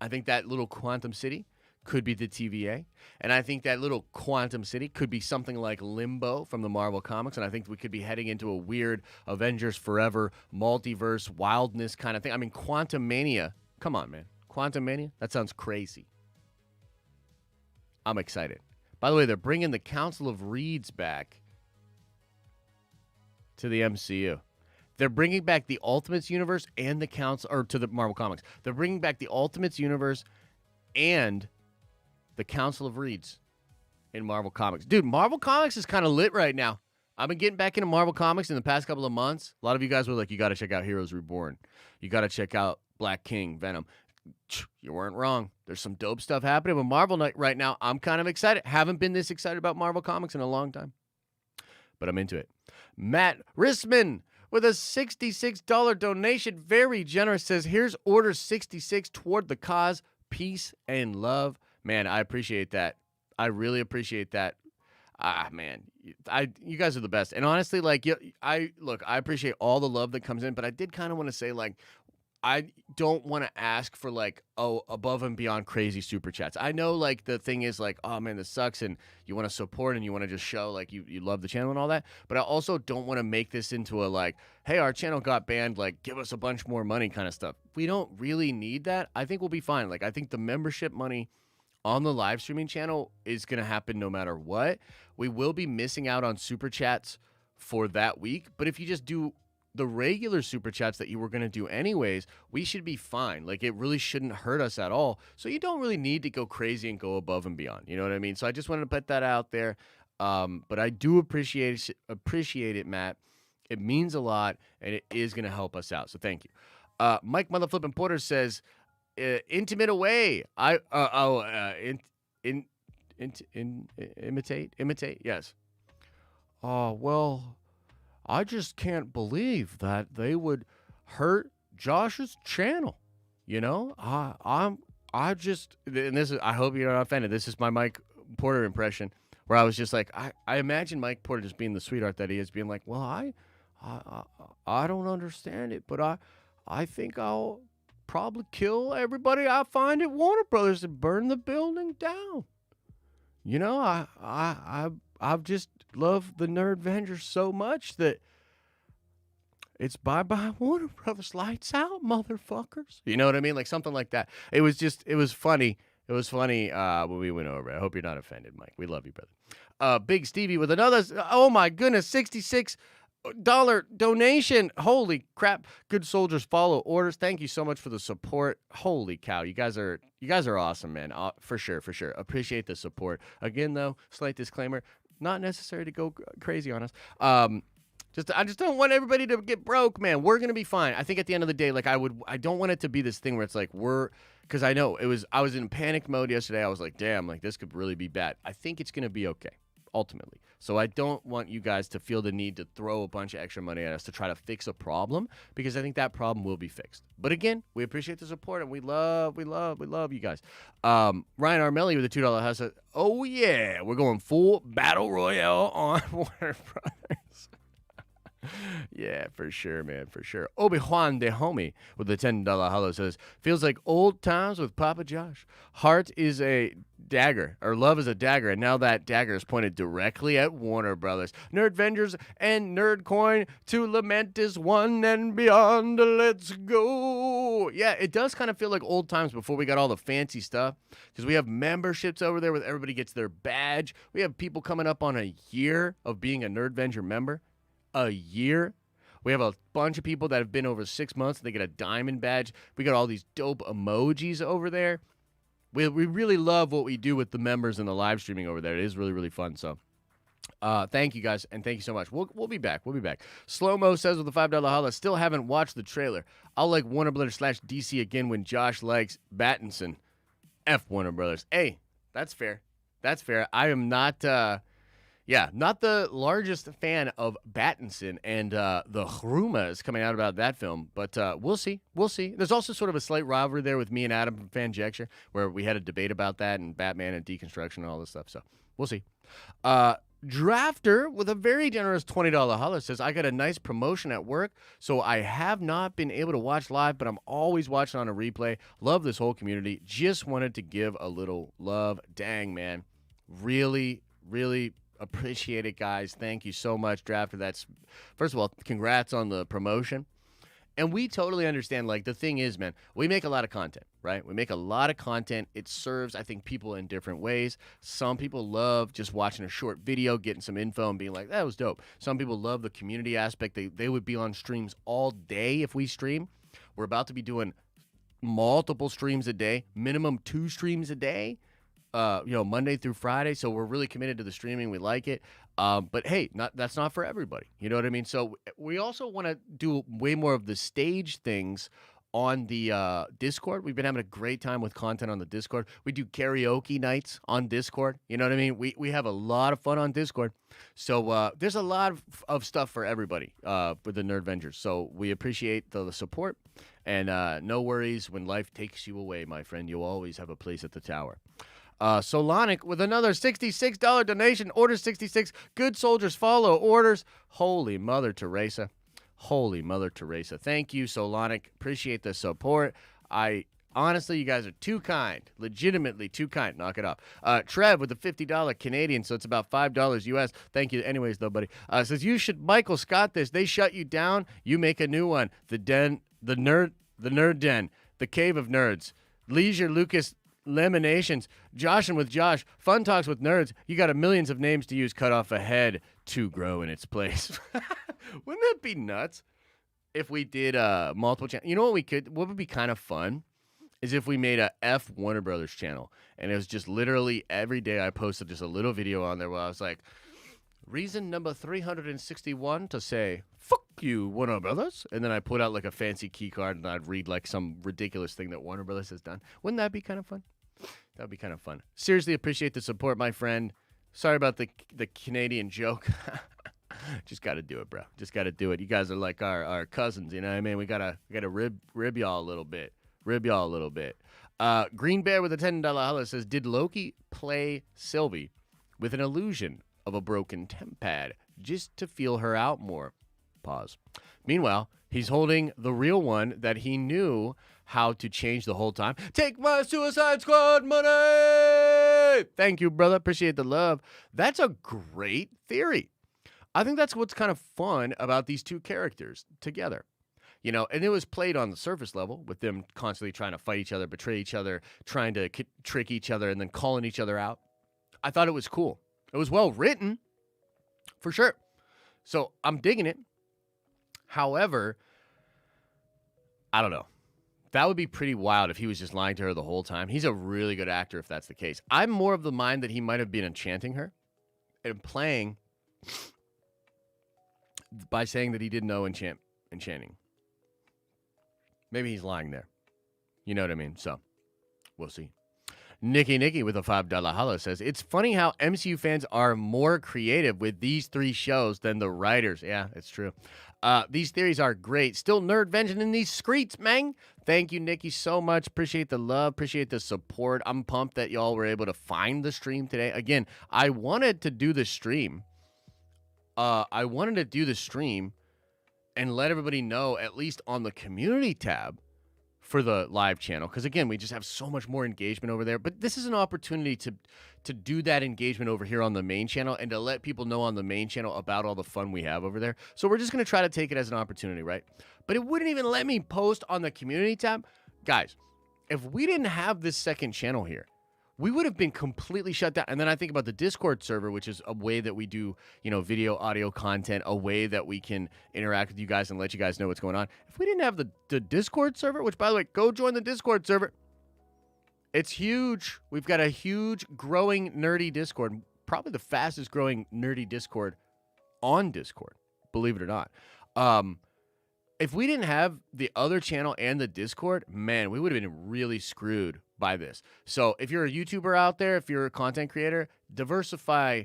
I think that little quantum city could be the TVA. And I think that little Quantum City could be something like Limbo from the Marvel Comics. And I think we could be heading into a weird Avengers Forever multiverse wildness kind of thing. I mean, Quantum Mania. Come on, man. Quantum Mania? That sounds crazy. I'm excited. By the way, they're bringing the Council of Reeds back to the MCU. They're bringing back the Ultimates universe and the Council, or to the Marvel Comics. They're bringing back the Ultimates universe and the Council of Reeds in Marvel Comics. Dude, Marvel Comics is kind of lit right now. I've been getting back into Marvel Comics in the past couple of months. A lot of you guys were like, you got to check out Heroes Reborn. You got to check out Black King, Venom. You weren't wrong. There's some dope stuff happening with Marvel right now. I'm kind of excited. Haven't been this excited about Marvel Comics in a long time. But I'm into it. Matt Risman with a $66 donation. Very generous. Says, here's order 66 toward the cause, peace, and love. Man, I appreciate that. I really appreciate that. Man, you guys are the best. And honestly, like, I appreciate all the love that comes in, but I did kind of want to say, like, I don't want to ask for, like, above and beyond crazy super chats. I know, like, the thing is, like, oh, man, this sucks, and you want to support, and you want to just show, like, you love the channel and all that, but I also don't want to make this into a, like, hey, our channel got banned, like, give us a bunch more money kind of stuff. We don't really need that. I think we'll be fine. Like, I think the membership money on the live streaming channel is going to happen no matter what. We will be missing out on super chats for that week, but if you just do the regular super chats that you were going to do anyways, we should be fine. Like, it really shouldn't hurt us at all. So you don't really need to go crazy and go above and beyond. You know what I mean? So I just wanted to put that out there. But I do appreciate it, Matt. It means a lot, and it is going to help us out. So thank you. Mike Motherflippin' Porter says, intimate away. Imitate. Yes. Well, I just can't believe that they would hurt Josh's channel. You know, I just, and this is, I hope you're not offended. This is my Mike Porter impression, where I was just like, I imagine Mike Porter just being the sweetheart that he is, being like, well, I don't understand it, but I think I'll probably kill everybody I find at Warner Brothers and burn the building down. You know, I've just loved the Nerdvengers so much that it's bye-bye Warner Brothers, lights out, motherfuckers. You know what I mean? Like something like that. It was funny. It was funny when we went over it. I hope you're not offended, Mike. We love you, brother. Big Stevie with another, oh my goodness, $66 donation. Holy crap. Good soldiers follow orders. Thank you so much for the support. Holy cow. You guys are awesome, man. For sure. Appreciate the support. Again, though, slight disclaimer, not necessary to go crazy on us. I just don't want everybody to get broke, man. We're going to be fine. I think at the end of the day, like I don't want it to be this thing where it's like because I know I was in panic mode yesterday. I was like, damn, like this could really be bad. I think it's going to be okay, ultimately. So I don't want you guys to feel the need to throw a bunch of extra money at us to try to fix a problem, because I think that problem will be fixed. But again, we appreciate the support, and we love you guys. Ryan Armelli with a $2 house said, oh yeah, we're going full battle royale on Warner Brothers. Yeah, for sure, man, for sure. Obi-Wan de Homie with the $10 hollow says, feels like old times with Papa Josh. Heart is a dagger, or love is a dagger, and now that dagger is pointed directly at Warner Brothers. Nerdvengers and Nerdcoin to lament is one and beyond. Let's go. Yeah, it does kind of feel like old times before we got all the fancy stuff, because we have memberships over there where everybody gets their badge. We have people coming up on a year of being a Nerdvenger member. A year. We have a bunch of people that have been over 6 months. They get a diamond badge. We got all these dope emojis over there. We really love what we do with the members and the live streaming over there. It is really, really fun. So thank you guys, and thank you so much. We'll be back. Slow-mo says with a $5 holla, still haven't watched the trailer. I'll like Warner Brothers / DC again when Josh likes Battinson. F Warner Brothers. Hey, that's fair. I am not... not the largest fan of Battinson and the rumors coming out about that film, but we'll see. There's also sort of a slight rivalry there with me and Adam from Fanjecture, where we had a debate about that and Batman and deconstruction and all this stuff, so we'll see. Drafter with a very generous $20 holler says, I got a nice promotion at work, so I have not been able to watch live, but I'm always watching on a replay. Love this whole community. Just wanted to give a little love. Dang, man. Really, really appreciate it, guys. Thank you so much, Drafter. That's, first of all, congrats on the promotion. And we totally understand, like, the thing is, man, we make a lot of content, right? We make a lot of content. It serves, I think, people in different ways. Some people love just watching a short video, getting some info, and being like, that was dope. Some people love the community aspect. They would be on streams all day if we stream. We're about to be doing multiple streams a day, minimum 2 streams a day. Monday through Friday. So we're really committed to the streaming. We like it. But hey, that's not for everybody. You know what I mean? So we also want to do way more of the stage things on the Discord. We've been having a great time with content on the Discord. We do karaoke nights on Discord. You know what I mean? We have a lot of fun on Discord. So there's a lot of stuff for everybody with the Nerdvengers. So we appreciate the support. And no worries, when life takes you away, my friend, you'll always have a place at the tower. Solonic with another $66 donation. Order 66. Good soldiers follow orders. Holy Mother Teresa. Holy Mother Teresa. Thank you, Solonic. Appreciate the support. Honestly, you guys are too kind. Legitimately too kind. Knock it off. Trev with the $50 Canadian, so it's about $5 US. Thank you anyways, though, buddy. Says, you should Michael Scott this. They shut you down. You make a new one. The Nerd Den. The Cave of Nerds. Leisure Lucas Laminations, Joshin' with Josh, Fun Talks with Nerds. You got a millions of names to use, cut off a head to grow in its place. Wouldn't that be nuts if we did multiple channels? You know what would be kind of fun is if we made a F Warner Brothers channel, and it was just literally every day I posted just a little video on there where I was like, reason number 361 to say, fuck you, Warner Brothers. And then I put out like a fancy key card and I'd read like some ridiculous thing that Warner Brothers has done. Wouldn't that be kind of fun? That would be kind of fun. Seriously appreciate the support, my friend. Sorry about the Canadian joke. Just got to do it, bro. Just got to do it. You guys are like our cousins, you know what I mean? We gotta rib y'all a little bit. Green Bear with a $10 holler says, did Loki play Sylvie with an illusion of a broken temp pad just to feel her out more? Pause. Meanwhile, he's holding the real one that he knew how to change the whole time. Take my Suicide Squad money! Thank you, brother. Appreciate the love. That's a great theory. I think that's what's kind of fun about these two characters together. You know, and it was played on the surface level with them constantly trying to fight each other, betray each other, trying to trick each other, and then calling each other out. I thought it was cool. It was well written, for sure. So I'm digging it. However, I don't know. That would be pretty wild if he was just lying to her the whole time. He's a really good actor if that's the case. I'm more of the mind that he might have been enchanting her and playing by saying that he didn't know enchanting. Maybe he's lying there. You know what I mean? So, we'll see. Nikki with a $5 holler says, it's funny how MCU fans are more creative with these 3 shows than the writers. Yeah, it's true. These theories are great. Still Nerdvenging in these streets, man. Thank you, Nikki, so much. Appreciate the love. Appreciate the support. I'm pumped that y'all were able to find the stream today. Again, I wanted to do the stream. And let everybody know, at least on the community tab for the live channel. Because, again, we just have so much more engagement over there. But this is an opportunity to do that engagement over here on the main channel and to let people know on the main channel about all the fun we have over there. So we're just going to try to take it as an opportunity, right? But it wouldn't even let me post on the community tab. Guys, if we didn't have this second channel here, we would have been completely shut down. And then I think about the Discord server, which is a way that we do, video, audio content, a way that we can interact with you guys and let you guys know what's going on. If we didn't have the Discord server, which, by the way, go join the Discord server. It's huge. We've got a huge, growing, nerdy Discord. Probably the fastest growing nerdy Discord on Discord, believe it or not. If we didn't have the other channel and the Discord, man, we would have been really screwed by this. So if you're a YouTuber out there, if you're a content creator, diversify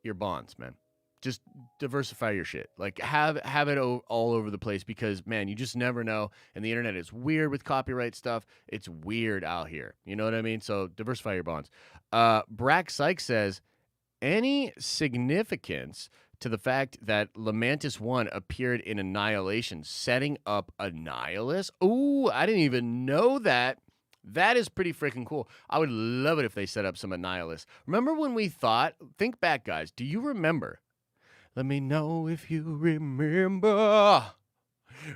your bonds, man. Just diversify your shit. Like, have it all over the place because, man, you just never know. And the internet is weird with copyright stuff. It's weird out here. You know what I mean? So diversify your bonds. Brack Sykes says, any significance to the fact that Lamentis 1 appeared in Annihilation, setting up Annihilus? Ooh, I didn't even know that. That is pretty freaking cool. I would love it if they set up some Annihilus. Remember when we thought, think back, guys, do you remember? Let me know if you remember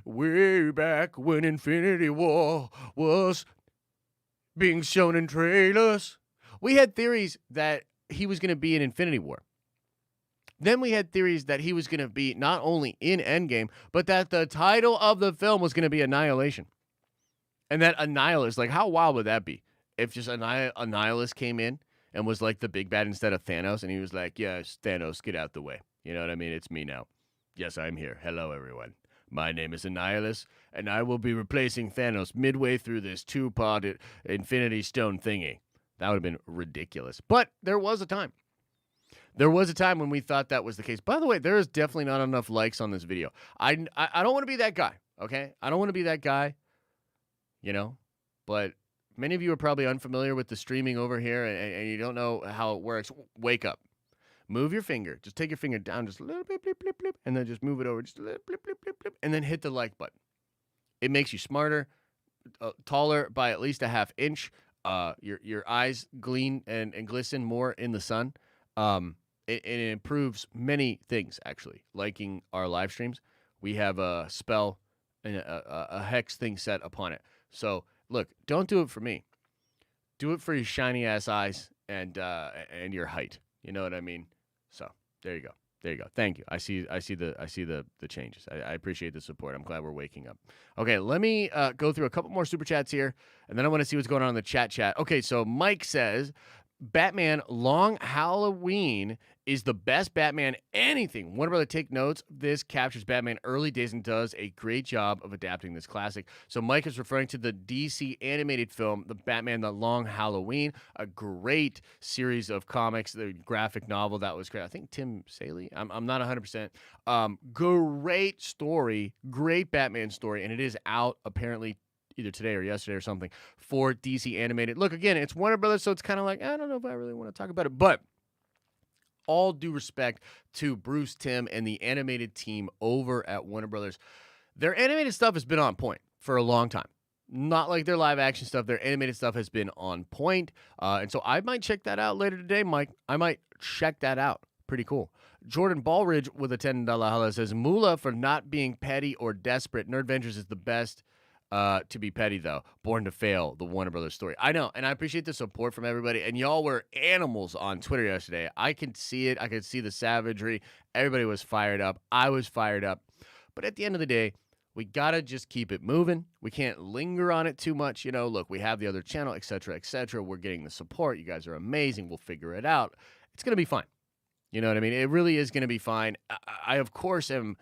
way back when Infinity War was being shown in trailers. We had theories that he was going to be in Infinity War. Then we had theories that he was going to be not only in Endgame, but that the title of the film was going to be Annihilation. And that Annihilus, like, how wild would that be? If just Annihilus came in and was like the big bad instead of Thanos, and he was like, yes, Thanos, get out the way. You know what I mean? It's me now. Yes, I'm here. Hello, everyone. My name is Annihilus, and I will be replacing Thanos midway through this two-part Infinity Stone thingy. That would have been ridiculous. But there was a time. There was a time when we thought that was the case. By the way, there is definitely not enough likes on this video. I don't want to be that guy, okay? I don't want to be that guy, you know? But many of you are probably unfamiliar with the streaming over here, and you don't know how it works. Wake up. Move your finger. Just take your finger down just a little blip, blip, blip, blip, and then just move it over just a little blip, blip, blip, blip, and then hit the like button. It makes you smarter, taller by at least a half inch. Your eyes gleam and glisten more in the sun. It improves many things, actually. Liking our live streams, we have a spell and a hex thing set upon it. So, look, don't do it for me. Do it for your shiny ass eyes and your height. You know what I mean? So there you go. There you go. Thank you. I see the changes. I appreciate the support. I'm glad we're waking up. Okay, let me go through a couple more super chats here, and then I want to see what's going on in the chat. Okay, so Mike says, Batman Long Halloween is the best Batman anything. Warner Brother, take notes. This captures Batman early days and does a great job of adapting this classic. So Mike is referring to the DC animated film, The Batman The Long Halloween, a great series of comics, the graphic novel that was great. I think Tim Saley. I'm not 100%. Great story, great Batman story, and it is out apparently either today or yesterday or something for DC animated. Look, again, it's Warner Brothers, so it's kind of like, I don't know if I really want to talk about it, but all due respect to Bruce Timm and the animated team over at Warner Brothers. Their animated stuff has been on point for a long time. Not like their live action stuff. Their animated stuff has been on point. And so I might check that out later today, Mike. I might check that out. Pretty cool. Jordan Ballridge with a $10 holla says, Moolah for not being petty or desperate. Nerdvengers is the best. To be petty, though. Born to Fail, the Warner Brothers story. I know, and I appreciate the support from everybody. And y'all were animals on Twitter yesterday. I can see it. I could see the savagery. Everybody was fired up. I was fired up. But at the end of the day, we got to just keep it moving. We can't linger on it too much. You know, look, we have the other channel, et cetera, et cetera. We're getting the support. You guys are amazing. We'll figure it out. It's going to be fine. You know what I mean? It really is going to be fine. I of course, am...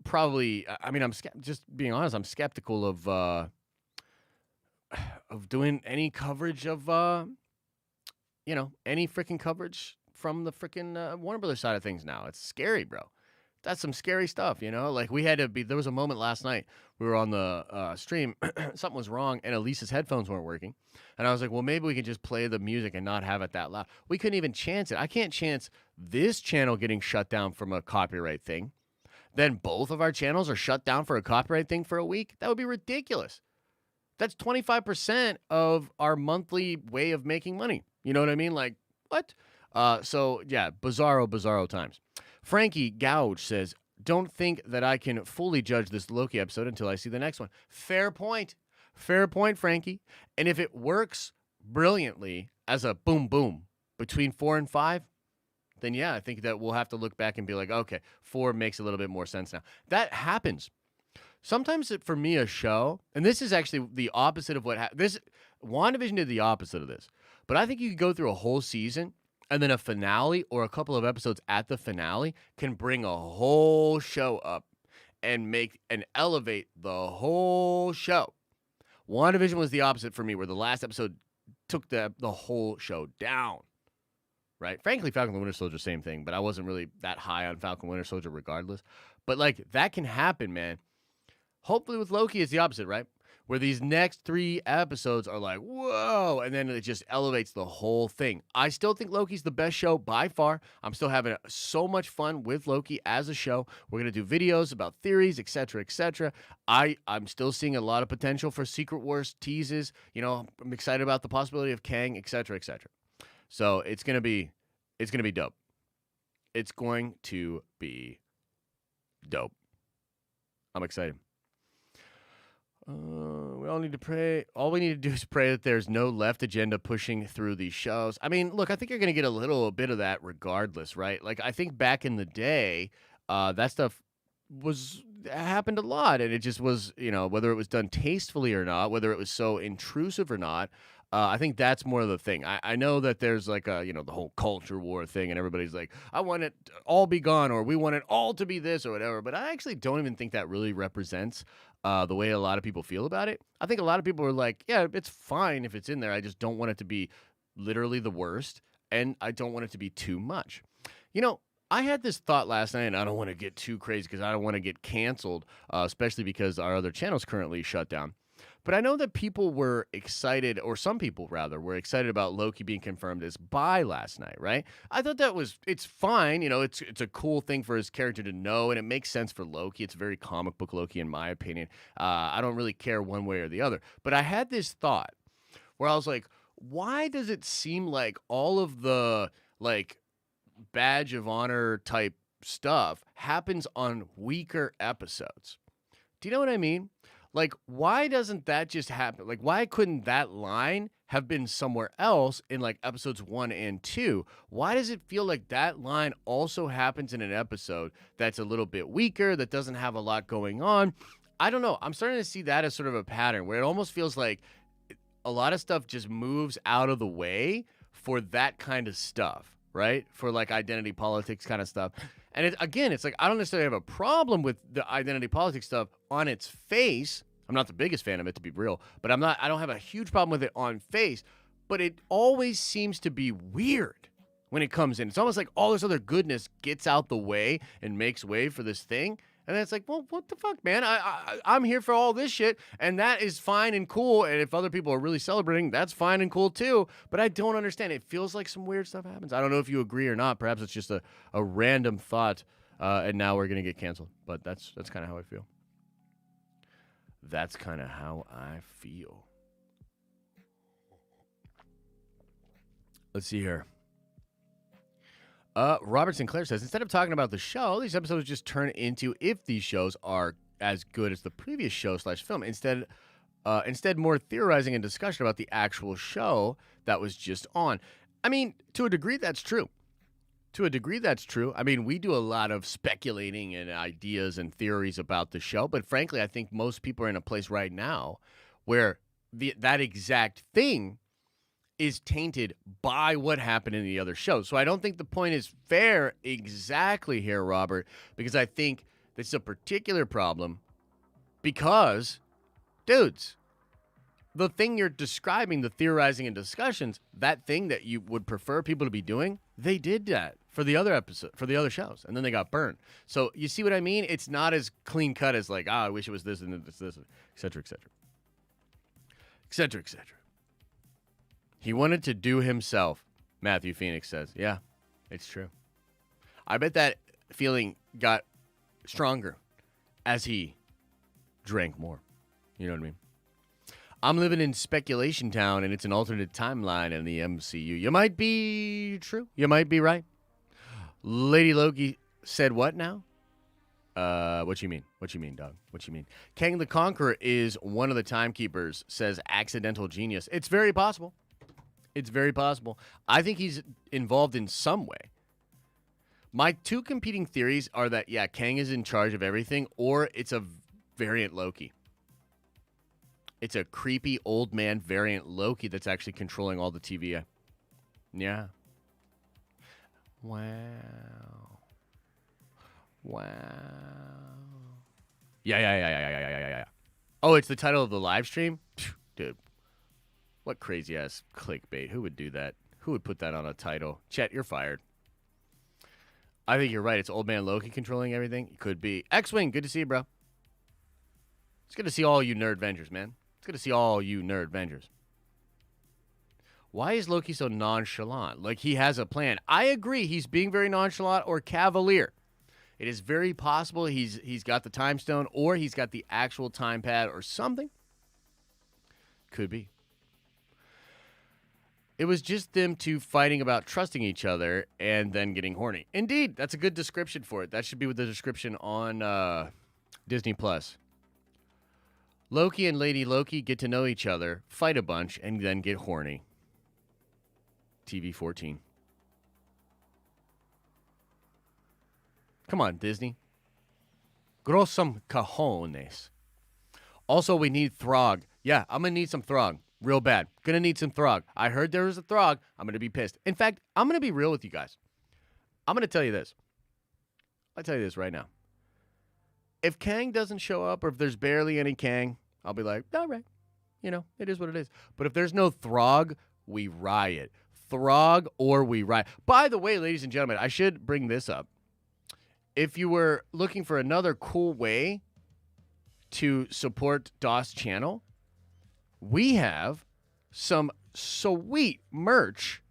probably, I mean, just being honest, I'm skeptical of doing any coverage of, any freaking coverage from the freaking Warner Brothers side of things now. It's scary, bro. That's some scary stuff, you know? Like, there was a moment last night, we were on the stream, something was wrong, and Elise's headphones weren't working. And I was like, well, maybe we can just play the music and not have it that loud. We couldn't even chance it. I can't chance this channel getting shut down from a copyright thing. Then both of our channels are shut down for a copyright thing for a week? That would be ridiculous. That's 25% of our monthly way of making money. You know what I mean? Like, what? So, yeah, bizarro times. Frankie Gouge says, don't think that I can fully judge this Loki episode until I see the next one. Fair point. Fair point, Frankie. And if it works brilliantly as a boom boom between 4 and 5, then yeah, I think that we'll have to look back and be like, okay, 4 makes a little bit more sense now. That happens. Sometimes for me, a show, and this is actually the opposite of what WandaVision did the opposite of this. But I think you could go through a whole season, and then a finale or a couple of episodes at the finale can bring a whole show up and make and elevate the whole show. WandaVision was the opposite for me, where the last episode took the whole show down. Right? Frankly, Falcon and the Winter Soldier, same thing, but I wasn't really that high on Falcon and Winter Soldier regardless. But, like, that can happen, man. Hopefully with Loki, it's the opposite, right? where these next 3 episodes are like, whoa, and then it just elevates the whole thing. I still think Loki's the best show by far. I'm still having so much fun with Loki as a show. We're going to do videos about theories, etc., etc. I'm still seeing a lot of potential for Secret Wars teases. You know, I'm excited about the possibility of Kang, etc., etc. So it's going to be dope. It's going to be dope. I'm excited. We all need to pray. All we need to do is pray that there's no left agenda pushing through these shows. I mean, look, I think you're going to get a little bit of that regardless, right? Like, I think back in the day, that stuff happened a lot, and it just was, you know, whether it was done tastefully or not, whether it was so intrusive or not. I think that's more of the thing. I know that there's like the whole culture war thing, and everybody's like, I want it all be gone, or we want it all to be this, or whatever. But I actually don't even think that really represents the way a lot of people feel about it. I think a lot of people are like, yeah, it's fine if it's in there. I just don't want it to be literally the worst, and I don't want it to be too much. You know, I had this thought last night, and I don't want to get too crazy because I don't want to get canceled, especially because our other channel's currently shut down. But I know that people were excited, or some people rather, were excited about Loki being confirmed as bi last night, right? I thought it's fine. You know, it's a cool thing for his character to know, and it makes sense for Loki. It's very comic book Loki, in my opinion. I don't really care one way or the other. But I had this thought where I was like, why does it seem like all of the, like, badge of honor type stuff happens on weaker episodes? Do you know what I mean? Like, why doesn't that just happen? Like, why couldn't that line have been somewhere else in, like, episodes 1 and 2? Why does it feel like that line also happens in an episode that's a little bit weaker, that doesn't have a lot going on? I don't know. I'm starting to see that as sort of a pattern where it almost feels like a lot of stuff just moves out of the way for that kind of stuff, right? For, like, identity politics kind of stuff. And it's like, I don't necessarily have a problem with the identity politics stuff on its face. I'm not the biggest fan of it, to be real, but I don't have a huge problem with it on face, but it always seems to be weird when it comes in. It's almost like all this other goodness gets out the way and makes way for this thing. And then it's like, well, what the fuck, man? I'm here for all this shit, and that is fine and cool. And if other people are really celebrating, that's fine and cool too. But I don't understand. It feels like some weird stuff happens. I don't know if you agree or not. Perhaps it's just a random thought, and now we're gonna get canceled. But that's kind of how I feel. That's kind of how I feel. Let's see here. Robert Sinclair says, instead of talking about the show, these episodes just turn into if these shows are as good as the previous show/film. Instead more theorizing and discussion about the actual show that was just on. I mean, to a degree, that's true. I mean, we do a lot of speculating and ideas and theories about the show, but frankly, I think most people are in a place right now where that exact thing is tainted by what happened in the other show. So I don't think the point is fair exactly here, Robert, because I think this is a particular problem because, dudes, the thing you're describing, the theorizing and discussions, that thing that you would prefer people to be doing, they did that for the other episode, for the other shows, and then they got burned. So you see what I mean? It's not as clean cut as like, I wish it was this and this, et cetera, et cetera. Et cetera, et cetera. He wanted to do himself, Matthew Phoenix says. Yeah, it's true. I bet that feeling got stronger as he drank more. You know what I mean? I'm living in Speculation Town, and it's an alternate timeline in the MCU. You might be true. You might be right. Lady Loki said what now? What you mean? What you mean, dog? What you mean? Kang the Conqueror is one of the timekeepers, says Accidental Genius. It's very possible. It's very possible. I think he's involved in some way. My two competing theories are that, yeah, Kang is in charge of everything, or it's a variant Loki. It's a creepy old man variant Loki that's actually controlling all the TVA. Yeah. Wow. Yeah. Oh, it's the title of the live stream? Dude. What crazy-ass clickbait. Who would do that? Who would put that on a title? Chet, you're fired. I think you're right. It's Old Man Loki controlling everything. It could be. X-Wing, good to see you, bro. It's good to see all you Nerdvengers, man. It's good to see all you Nerdvengers. Why is Loki so nonchalant? Like he has a plan. I agree. He's being very nonchalant or cavalier. It is very possible he's got the time stone or he's got the actual time pad or something. Could be. It was just them two fighting about trusting each other and then getting horny. Indeed, that's a good description for it. That should be with the description on Disney+. Loki and Lady Loki get to know each other, fight a bunch, and then get horny. TV 14. Come on, Disney. Grow some cojones. Also, we need Throg. Yeah, I'm going to need some Throg. Real bad. Going to need some Throg. I heard there was a Throg. I'm going to be pissed. In fact, I'm going to be real with you guys. I'm going to tell you this. I'll tell you this right now. If Kang doesn't show up or if there's barely any Kang, I'll be like, all right. You know, it is what it is. But if there's no Throg, we riot. Throg or we riot. By the way, ladies and gentlemen, I should bring this up. If you were looking for another cool way to support DOS channel, we have some sweet merch,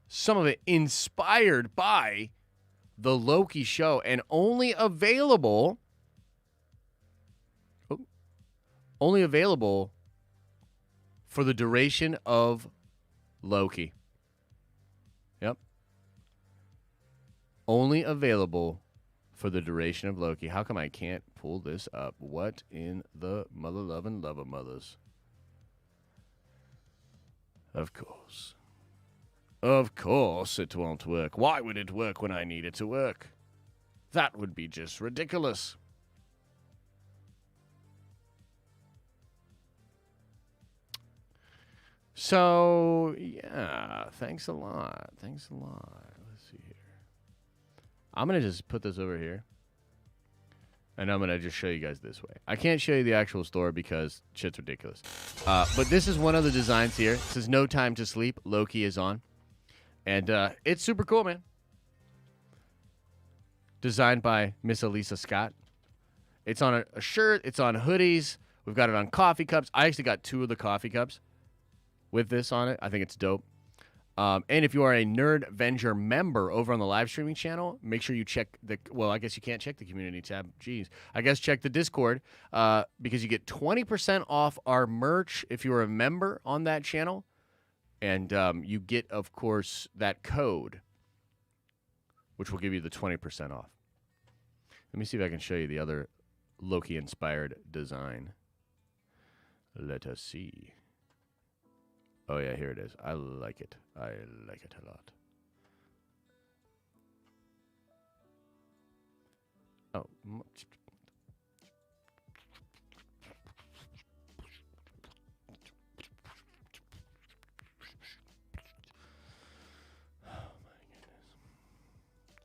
some of it inspired by the Loki show and only available for the duration of Loki. Yep. Only available for the duration of Loki. How come I can't pull this up? What in the mother-loving love of mothers? Of course. Of course it won't work. Why would it work when I need it to work? That would be just ridiculous. So, yeah, thanks a lot. Thanks a lot. Let's see here. I'm going to just put this over here. And I'm going to just show you guys this way. I can't show you the actual store because shit's ridiculous. But this is one of the designs here. It says No Time to Sleep. Loki is on. And it's super cool, man. Designed by Miss Elisa Scott. It's on a shirt. It's on hoodies. We've got it on coffee cups. I actually got 2 of the coffee cups with this on it. I think it's dope. And if you are a Nerdvenger member over on the live streaming channel, make sure you check the, well, I guess you can't check the community tab. Jeez. I guess check the Discord because you get 20% off our merch if you're a member on that channel. And you get, of course, that code, which will give you the 20% off. Let me see if I can show you the other Loki-inspired design. Let us see. Oh, yeah, here it is. I like it. I like it a lot. Oh.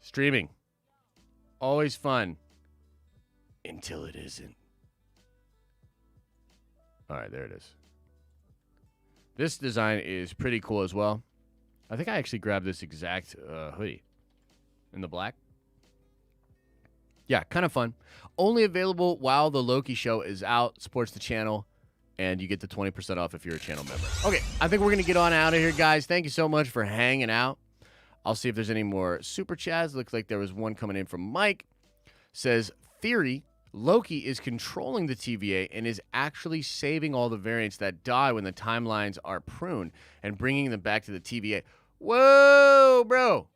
Streaming. Always fun. Until it isn't. All right, there it is. This design is pretty cool as well. I think I actually grabbed this exact hoodie in the black. Yeah, kind of fun. Only available while the Loki show is out. Supports the channel. And you get the 20% off if you're a channel member. Okay, I think we're going to get on out of here, guys. Thank you so much for hanging out. I'll see if there's any more super chats. Looks like there was one coming in from Mike. Says, theory, Loki is controlling the TVA and is actually saving all the variants that die when the timelines are pruned and bringing them back to the TVA. Whoa, bro.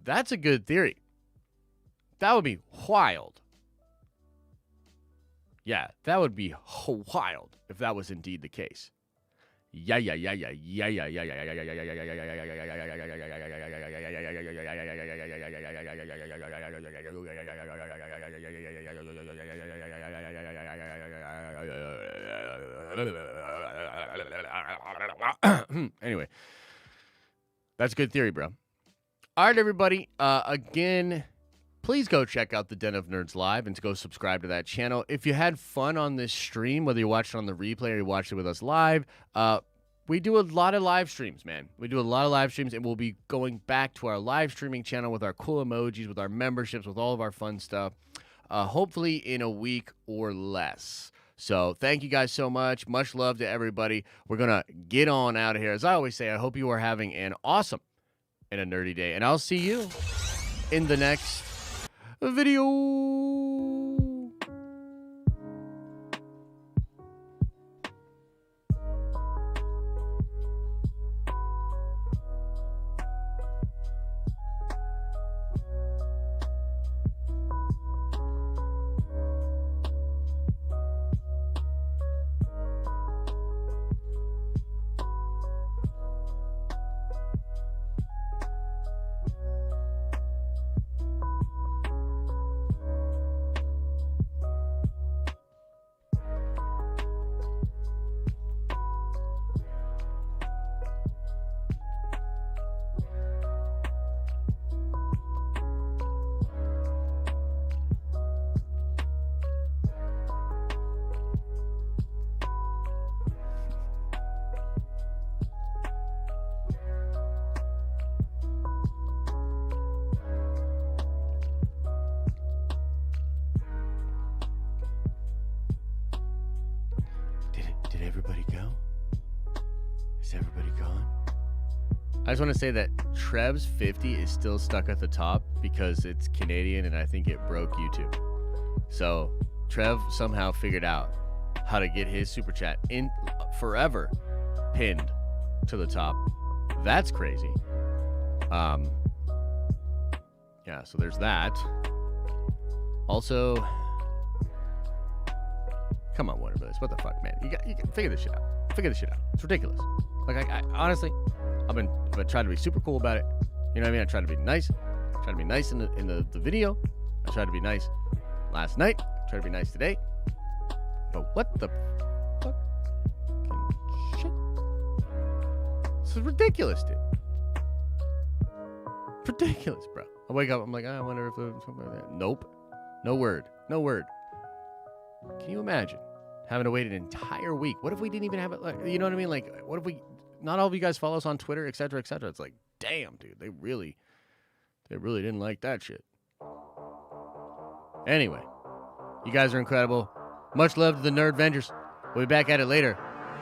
That's a good theory. That would be wild. Yeah, that would be wild if that was indeed the case. Yeah. Anyway, that's a good theory, bro. All right, everybody. Again, please go check out the Den of Nerds Live and go subscribe to that channel. If you had fun on this stream, whether you watched it on the replay or you watched it with us live, we do a lot of live streams, man. We do a lot of live streams, and we'll be going back to our live streaming channel with our cool emojis, with our memberships, with all of our fun stuff, hopefully in a week or less. So thank you guys so much. Much love to everybody. We're going to get on out of here. As I always say, I hope you are having an awesome and a nerdy day. And I'll see you in the next video. Did everybody go? Is everybody gone? I just want to say that Trev's 50 is still stuck at the top because it's Canadian and I think it broke YouTube. So Trev somehow figured out how to get his super chat in forever pinned to the top. That's crazy. Yeah, so there's that. Also, come on, Warner Brothers. What the fuck, man? You can figure this shit out. Figure this shit out. It's ridiculous. Like, I honestly, I've been trying to be super cool about it. You know what I mean? I tried to be nice. I tried to be nice in the video. I tried to be nice last night. I tried to be nice today. But what the fucking shit? This is ridiculous, dude. Ridiculous, bro. I wake up, I'm like, I wonder if there's something like that. Nope. No word. No word. Can you imagine having to wait an entire week? What if we didn't even have it? Like, you know what I mean? Like, what if not all of you guys follow us on Twitter, et cetera, et cetera. It's like, damn, dude, they really didn't like that shit. Anyway, you guys are incredible. Much love to the Nerdvengers. We'll be back at it later.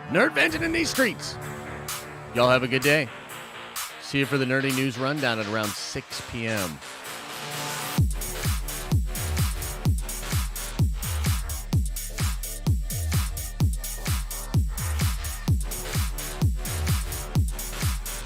Nerdvenging in these streets. Y'all have a good day. See you for the Nerdy News Rundown at around 6 p.m.